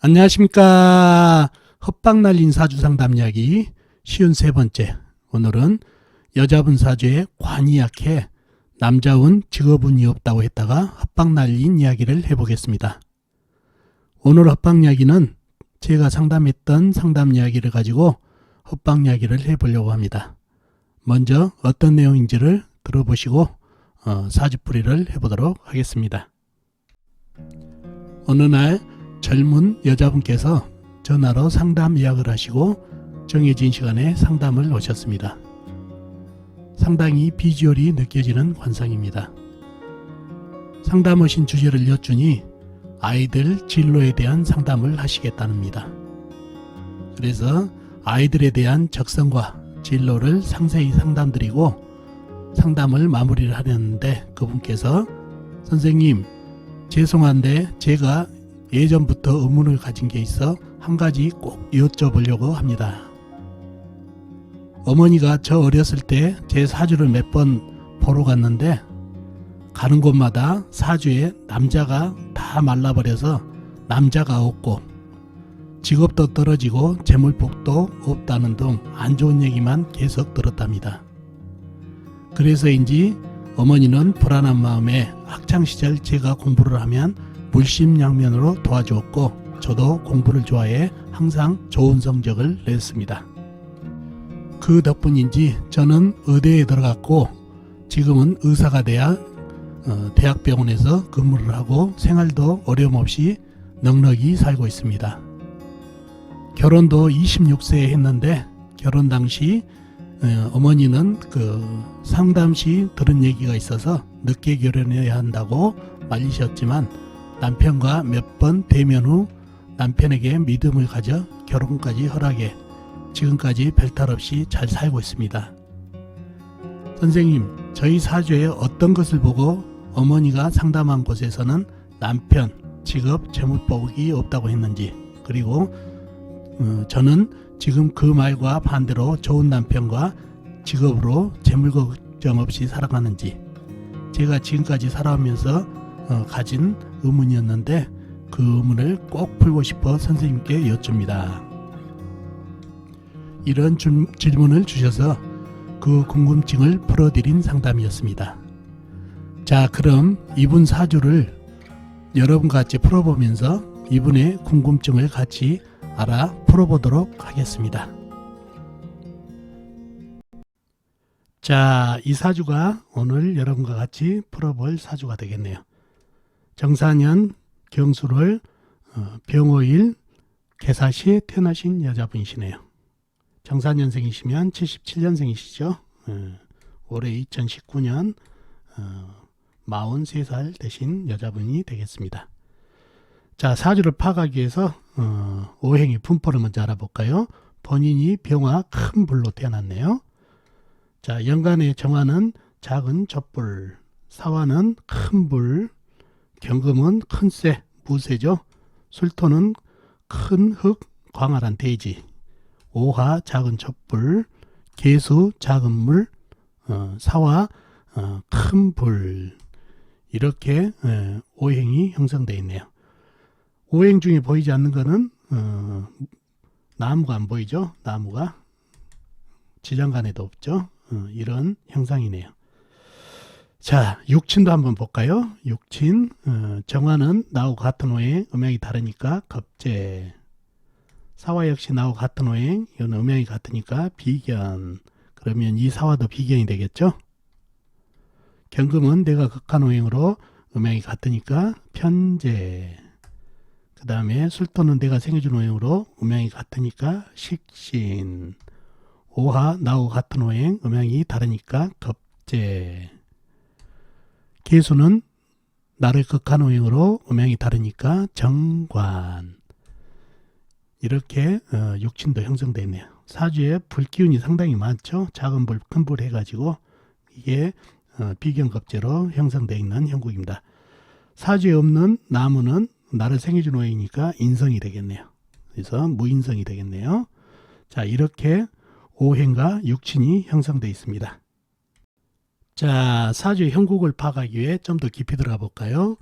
안녕하십니까. 헛방 날린 사주 상담 이야기 53번째. 오늘은 여자분 사주에 관이 약해 남자운 직업운이 없다고 했다가 헛방 날린 이야기를 해보겠습니다. 오늘 헛방 이야기는 제가 상담했던 상담 이야기를 가지고 헛방 이야기를 해보려고 합니다. 먼저 어떤 내용인지를 들어보시고 사주풀이를 해보도록 하겠습니다. 어느 날 젊은 여자분께서 전화로 상담 예약을 하시고 정해진 시간에 상담을 오셨습니다. 상당히 비주얼이 느껴지는 관상입니다. 상담 오신 주제를 여쭈니 아이들 진로에 대한 상담을 하시겠답니다. 그래서 아이들에 대한 적성과 진로를 상세히 상담드리고 상담을 마무리를 하려는데 그분께서 선생님, 죄송한데 제가 예전부터 의문을 가진 게 있어 한 가지 꼭 여쭤보려고 합니다. 어머니가 저 어렸을 때 제 사주를 몇 번 보러 갔는데 가는 곳마다 사주에 남자가 다 말라버려서 남자가 없고 직업도 떨어지고 재물복도 없다는 등 안 좋은 얘기만 계속 들었답니다. 그래서인지 어머니는 불안한 마음에 학창시절 제가 공부를 하면 물심양면으로 도와주었고 저도 공부를 좋아해 항상 좋은 성적을 냈습니다. 그 덕분인지 저는 의대에 들어갔고 지금은 의사가 돼야 대학병원에서 근무를 하고 생활도 어려움 없이 넉넉히 살고 있습니다. 결혼도 26세에 했는데 결혼 당시 어머니는 상담 시 들은 얘기가 있어서 늦게 결혼해야 한다고 말리셨지만 남편과 몇 번 대면 후 남편에게 믿음을 가져 결혼까지 허락해 지금까지 별탈 없이 잘 살고 있습니다. 선생님, 저희 사주에 어떤 것을 보고 어머니가 상담한 곳에서는 남편, 직업, 재물복이 없다고 했는지, 그리고 저는 지금 그 말과 반대로 좋은 남편과 직업으로 재물 걱정 없이 살아가는지, 제가 지금까지 살아오면서 가진 의문이었는데 그 의문을 꼭 풀고 싶어 선생님께 여쭙니다. 이런 질문을 주셔서 그 궁금증을 풀어드린 상담이었습니다. 자, 그럼 이분 사주를 여러분과 같이 풀어보면서 이분의 궁금증을 같이 알아 풀어보도록 하겠습니다. 자, 이 사주가 오늘 여러분과 같이 풀어볼 사주가 되겠네요. 정사년 경술월 병호일 개사시에 태어나신 여자분이시네요. 정사년생이시면 77년생이시죠. 올해 2019년 43살 되신 여자분이 되겠습니다. 자, 사주를 파악하기 위해서 오행의 분포를 먼저 알아볼까요? 본인이 병화 큰 불로 태어났네요. 자, 연간의 정화는 작은 젖불, 사화는 큰 불, 경금은 큰 쇠, 무쇠죠. 술토는 큰 흙, 광활한 대지, 오화 작은 촛불, 계수 작은 물, 사화 큰 불, 이렇게 오행이 형성되어 있네요. 오행 중에 보이지 않는 것은 나무가 안 보이죠. 나무가 지장간에도 없죠. 이런 형상이네요. 자, 육친도 한번 볼까요? 육친, 정화는 나하고 같은 오행, 음양이 다르니까 겁재. 사화 역시 나하고 같은 오행, 이건 음양이 같으니까 비견. 그러면 이 사화도 비견이 되겠죠? 경금은 내가 극한 오행으로 음양이 같으니까 편재. 그 다음에 술토는 내가 생겨준 오행으로 음양이 같으니까 식신. 오화 나하고 같은 오행, 음양이 다르니까 겁재. 계수는 나를 극한 오행으로 음양이 다르니까 정관. 이렇게 육친도 형성되어 있네요. 사주에 불기운이 상당히 많죠. 작은 불, 큰 불 해가지고 이게 비견겁제로 형성되어 있는 형국입니다. 사주에 없는 나무는 나를 생겨준 오행이니까 인성이 되겠네요. 그래서 무인성이 되겠네요. 자, 이렇게 오행과 육친이 형성되어 있습니다. 자, 사주의 형국을 파악하기 위해 좀 더 깊이 들어가 볼까요?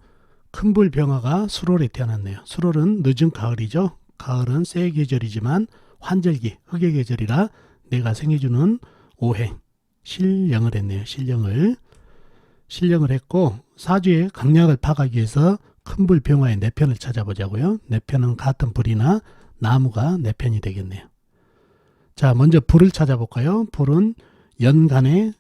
큰불병화가 수월에 태어났네요. 수월은 늦은 가을이죠. 가을은 새 계절이지만 환절기, 흑의 계절이라 내가 생해주는 오행, 신령을 했네요. 신령을 했고 사주의 강약을 파악하기 위해서 큰불병화의 내편을 찾아보자고요. 내편은 같은 불이나 나무가 내편이 되겠네요. 자, 먼저 불을 찾아볼까요? 불은 연간에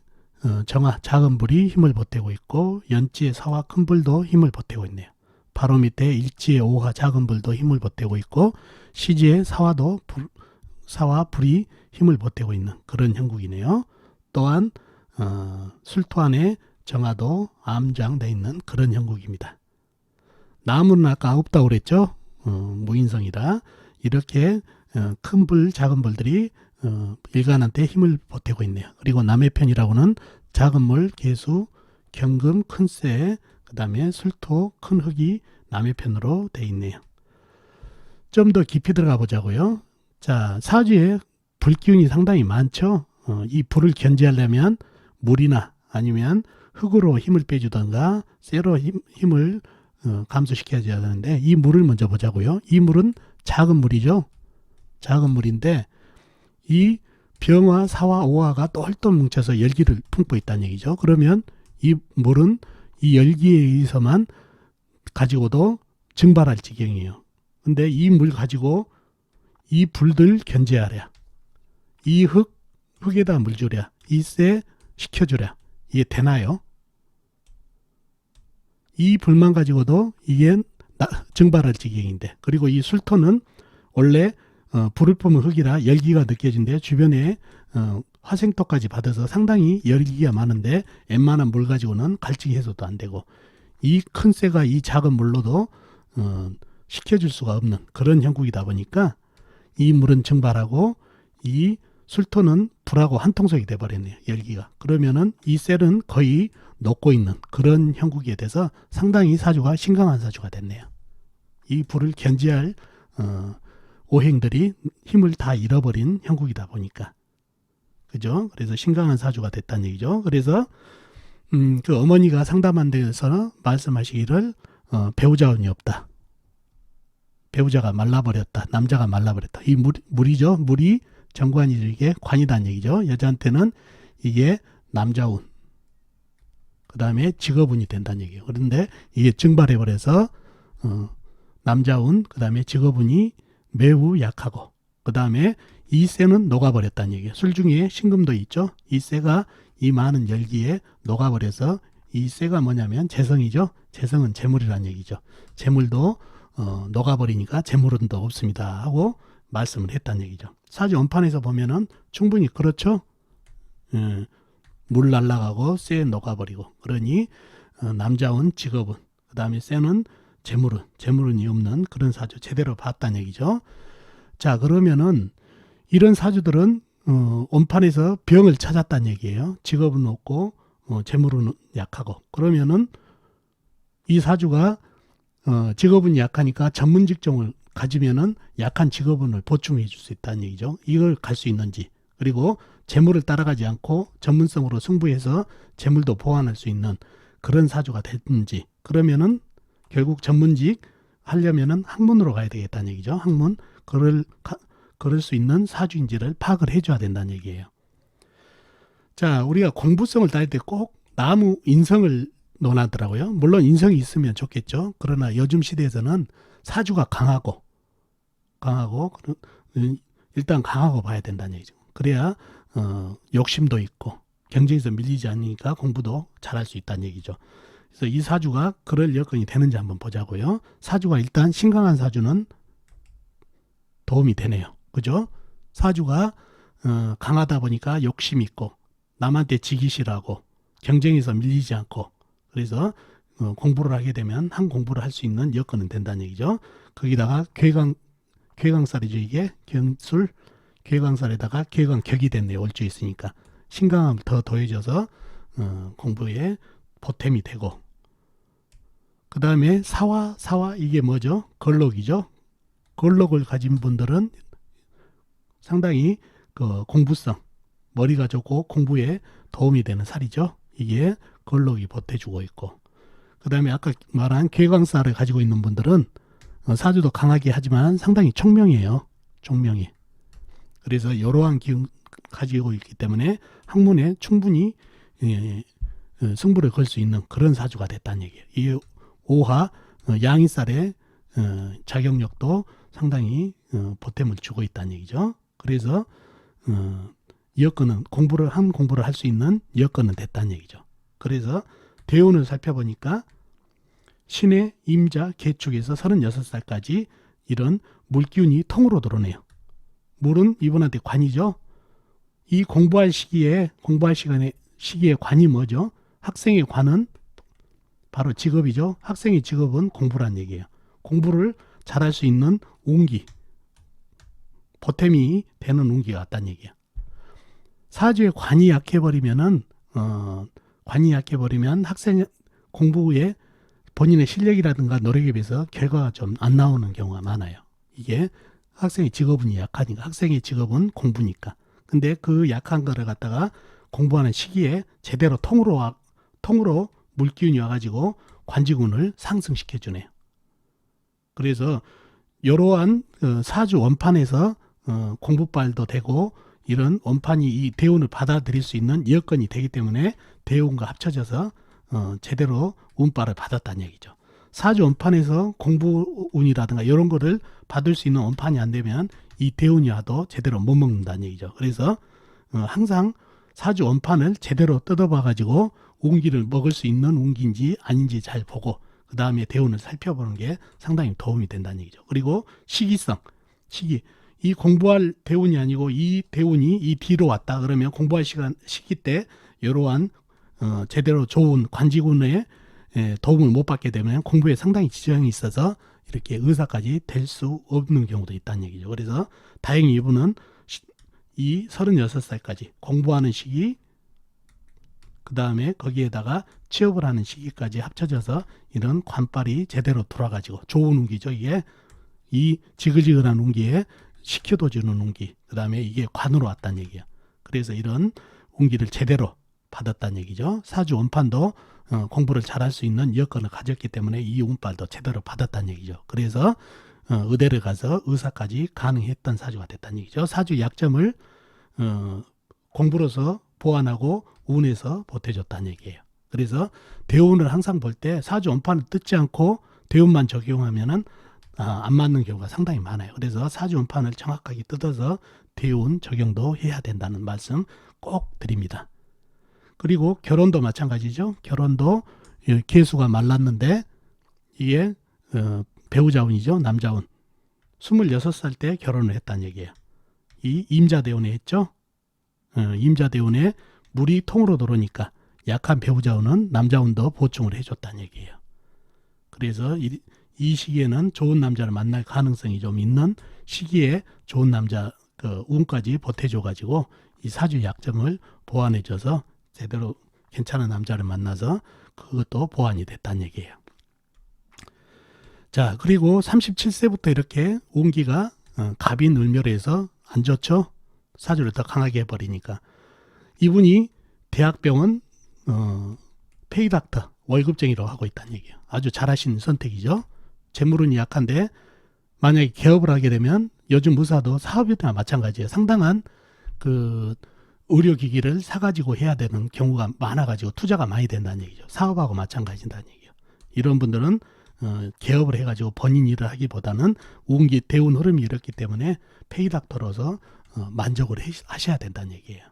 정화, 작은 불이 힘을 보태고 있고 연지의 사화 큰 불도 힘을 보태고 있네요. 바로 밑에 일지의 오화 작은 불도 힘을 보태고 있고 시지의 사화 불이 힘을 보태고 있는 그런 형국이네요. 또한 술토 안에 정화도 암장되어 있는 그런 형국입니다. 나무는 아까 없다고 그랬죠. 무인성이라 이렇게 큰 불, 작은 불들이 일간한테 힘을 보태고 있네요. 그리고 남의 편이라고는 작은 물, 개수, 경금, 큰새, 그 다음에 술토, 큰 흙이 남의 편으로 되어 있네요. 좀 더 깊이 들어가 보자고요. 자, 사주에 불기운이 상당히 많죠. 이 불을 견제하려면 물이나 아니면 흙으로 힘을 빼주던가 쇠로 힘을 감소시켜야 되는데 이 물을 먼저 보자고요. 이 물은 작은 물이죠. 작은 물인데 이 병화, 사화, 오화가 똘똘 뭉쳐서 열기를 품고 있다는 얘기죠. 그러면 이 물은 이 열기에 의해서만 가지고도 증발할 지경이에요. 근데 이 물 가지고 이 불들 견제하랴. 이 흙에다 물 주랴. 이 쇠 식혀주랴. 이게 되나요? 이 불만 가지고도 이게 증발할 지경인데 그리고 이 술토는 원래 불을 뿜은 흙이라 열기가 느껴진데 주변에 화생토까지 받아서 상당히 열기가 많은데 웬만한 물 가지고는 갈증 해소도 안 되고 이 큰 쇠가 이 작은 물로도 식혀줄 수가 없는 그런 형국이다 보니까 이 물은 증발하고 이 술토는 불하고 한 통속이 돼버렸네요. 열기가. 그러면은 이 셀은 거의 녹고 있는 그런 형국에 대해서 상당히 사주가 신강한 사주가 됐네요. 이 불을 견제할 오행들이 힘을 다 잃어버린 형국이다 보니까. 그죠? 그래서 신강한 사주가 됐다는 얘기죠. 그래서 그 어머니가 상담한 데서 말씀하시기를 배우자운이 없다. 배우자가 말라버렸다. 남자가 말라버렸다. 이 물이죠. 물이 정관이에게 관이다는 얘기죠. 여자한테는 이게 남자운, 그 다음에 직업운이 된다는 얘기예요. 그런데 이게 증발해버려서 남자운, 그 다음에 직업운이 매우 약하고 그 다음에 이 쇠는 녹아버렸다는 얘기예요. 술 중에 신금도 있죠. 이 쇠가 이 많은 열기에 녹아버려서 이 쇠가 뭐냐면 재성이죠. 재성은 재물이라는 얘기죠. 재물도 녹아버리니까 재물은 더 없습니다 하고 말씀을 했다는 얘기죠. 사주 원판에서 보면은 충분히 그렇죠. 물 날라가고 쇠 녹아버리고 그러니 남자운 직업은 그 다음에 쇠는 재물운이 없는 그런 사주 제대로 봤다는 얘기죠. 자, 그러면은 이런 사주들은 원판에서 병을 찾았다는 얘기예요. 직업은 없고 재물은 약하고 그러면은 이 사주가 직업은 약하니까 전문 직종을 가지면은 약한 직업운을 보충해 줄 수 있다는 얘기죠. 이걸 갈 수 있는지 그리고 재물을 따라가지 않고 전문성으로 승부해서 재물도 보완할 수 있는 그런 사주가 됐는지 그러면은 결국 전문직 하려면은 학문으로 가야 되겠다는 얘기죠. 학문 그럴 수 있는 사주인지를 파악을 해줘야 된다는 얘기예요. 자, 우리가 공부성을 따질 때 꼭 나무 인성을 논하더라고요. 물론 인성이 있으면 좋겠죠. 그러나 요즘 시대에서는 사주가 강하고 일단 강하고 봐야 된다는 얘기죠. 그래야 욕심도 있고 경쟁에서 밀리지 않으니까 공부도 잘할 수 있다는 얘기죠. 그래서 이 사주가 그럴 여건이 되는지 한번 보자고요. 사주가 일단 신강한 사주는 도움이 되네요. 그죠? 사주가 강하다 보니까 욕심 있고 남한테 지기 싫어하고 경쟁에서 밀리지 않고 그래서 공부를 하게 되면 한 공부를 할 수 있는 여건은 된다는 얘기죠. 거기다가 괴강살이죠. 이게 경술 괴강살에다가 괴강격이 됐네요. 올주 있으니까 신강함을 더 더해져서 공부에 보탬이 되고 그 다음에 사화 이게 뭐죠? 걸록이죠. 걸록을 가진 분들은 상당히 그 공부성 머리가 좋고 공부에 도움이 되는 살이죠. 이게 걸록이 보태주고 있고 그 다음에 아까 말한 괴광살을 가지고 있는 분들은 사주도 강하게 하지만 상당히 총명해요. 총명해. 그래서 이러한 기운 가지고 있기 때문에 학문에 충분히 승부를 걸 수 있는 그런 사주가 됐다는 얘기예요. 이 오화 양인살의 자격력도 상당히 보탬을 주고 있다는 얘기죠. 그래서 여건은 공부를 할 수 있는 여건은 됐다는 얘기죠. 그래서 대운을 살펴보니까 신의 임자 개축에서 36살까지 이런 물기운이 통으로 들어오네요. 물은 이분한테 관이죠. 이 공부할 시기에 관이 뭐죠? 학생의 관은 바로 직업이죠. 학생의 직업은 공부란 얘기예요. 공부를 잘할 수 있는 운기, 보탬이 되는 운기가 왔다는 얘기예요. 사주에 관이 약해버리면 학생 공부에 본인의 실력이라든가 노력에 비해서 결과가 좀 안 나오는 경우가 많아요. 이게 학생의 직업운이 약하니까, 학생의 직업은 공부니까. 근데 그 약한 거를 갖다가 공부하는 시기에 제대로 통으로 물기운이 와가지고 관직운을 상승시켜 주네요. 그래서 이러한 사주 원판에서 공부발도 되고 이런 원판이 이 대운을 받아들일 수 있는 여건이 되기 때문에 대운과 합쳐져서 제대로 운발을 받았다는 얘기죠. 사주 원판에서 공부운이라든가 이런 거를 받을 수 있는 원판이 안 되면 이 대운이 와도 제대로 못 먹는다는 얘기죠. 그래서 항상 사주 원판을 제대로 뜯어봐 가지고 운기를 먹을 수 있는 운기인지 아닌지 잘 보고 그 다음에 대운을 살펴보는 게 상당히 도움이 된다는 얘기죠. 그리고 시기 이 공부할 대운이 아니고 이 대운이 이 뒤로 왔다 그러면 공부할 시기 때 이러한 제대로 좋은 관직운에 도움을 못 받게 되면 공부에 상당히 지장이 있어서 이렇게 의사까지 될 수 없는 경우도 있다는 얘기죠. 그래서 다행히 이분은 이 36살까지 공부하는 시기, 그 다음에 거기에다가 취업을 하는 시기까지 합쳐져서 이런 관발이 제대로 돌아가지고 좋은 운기죠. 이게 이 지글지글한 운기에 식혀둬주는 운기, 그 다음에 이게 관으로 왔다는 얘기예요. 그래서 이런 운기를 제대로 받았다는 얘기죠. 사주 원판도 공부를 잘할 수 있는 여건을 가졌기 때문에 이 운빨도 제대로 받았다는 얘기죠. 그래서 의대를 가서 의사까지 가능했던 사주가 됐다는 얘기죠. 사주 약점을 공부로서 보완하고 운에서 보태줬다는 얘기예요. 그래서 대운을 항상 볼 때 사주 원판을 뜯지 않고 대운만 적용하면은 안 맞는 경우가 상당히 많아요. 그래서 사주 원판을 정확하게 뜯어서 대운 적용도 해야 된다는 말씀 꼭 드립니다. 그리고 결혼도 마찬가지죠. 결혼도 개수가 말랐는데 이게 배우자운이죠. 남자운. 26살 때 결혼을 했다는 얘기예요. 이 임자대운에 했죠. 임자대운에 물이 통으로 들어오니까 약한 배우자운은 남자운도 보충을 해줬다는 얘기예요. 그래서 이 시기에는 좋은 남자를 만날 가능성이 좀 있는 시기에 좋은 남자 운까지 보태줘가지고 이 사주 약점을 보완해줘서 제대로 괜찮은 남자를 만나서 그것도 보완이 됐다는 얘기예요. 자, 그리고 37세부터 이렇게 운기가 갑인 을묘에서 안 좋죠. 사주를 더 강하게 해버리니까 이분이 대학병원 페이닥터 월급쟁이로 하고 있다는 얘기예요. 아주 잘하신 선택이죠. 재물운이 약한데 만약에 개업을 하게 되면 요즘 의사도 사업이나 마찬가지예요. 상당한 의료기기를 사가지고 해야 되는 경우가 많아가지고 투자가 많이 된다는 얘기죠. 사업하고 마찬가지다는 얘기예요. 이런 분들은 개업을 해가지고 본인 일을 하기보다는 운기 대운 흐름이 이렇기 때문에 페이닥터로서 만족을 하셔야 된다는 얘기예요.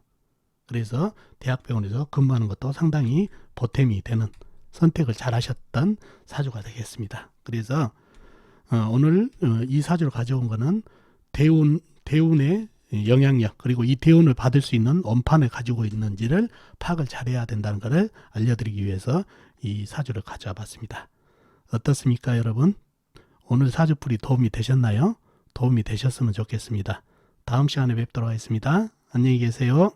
그래서 대학병원에서 근무하는 것도 상당히 보탬이 되는 선택을 잘 하셨던 사주가 되겠습니다. 그래서 오늘 이 사주를 가져온 거는 대운의 영향력 그리고 이 대운을 받을 수 있는 원판을 가지고 있는지를 파악을 잘해야 된다는 것을 알려드리기 위해서 이 사주를 가져와 봤습니다. 어떻습니까 여러분? 오늘 사주풀이 도움이 되셨나요? 도움이 되셨으면 좋겠습니다. 다음 시간에 뵙도록 하겠습니다. 안녕히 계세요.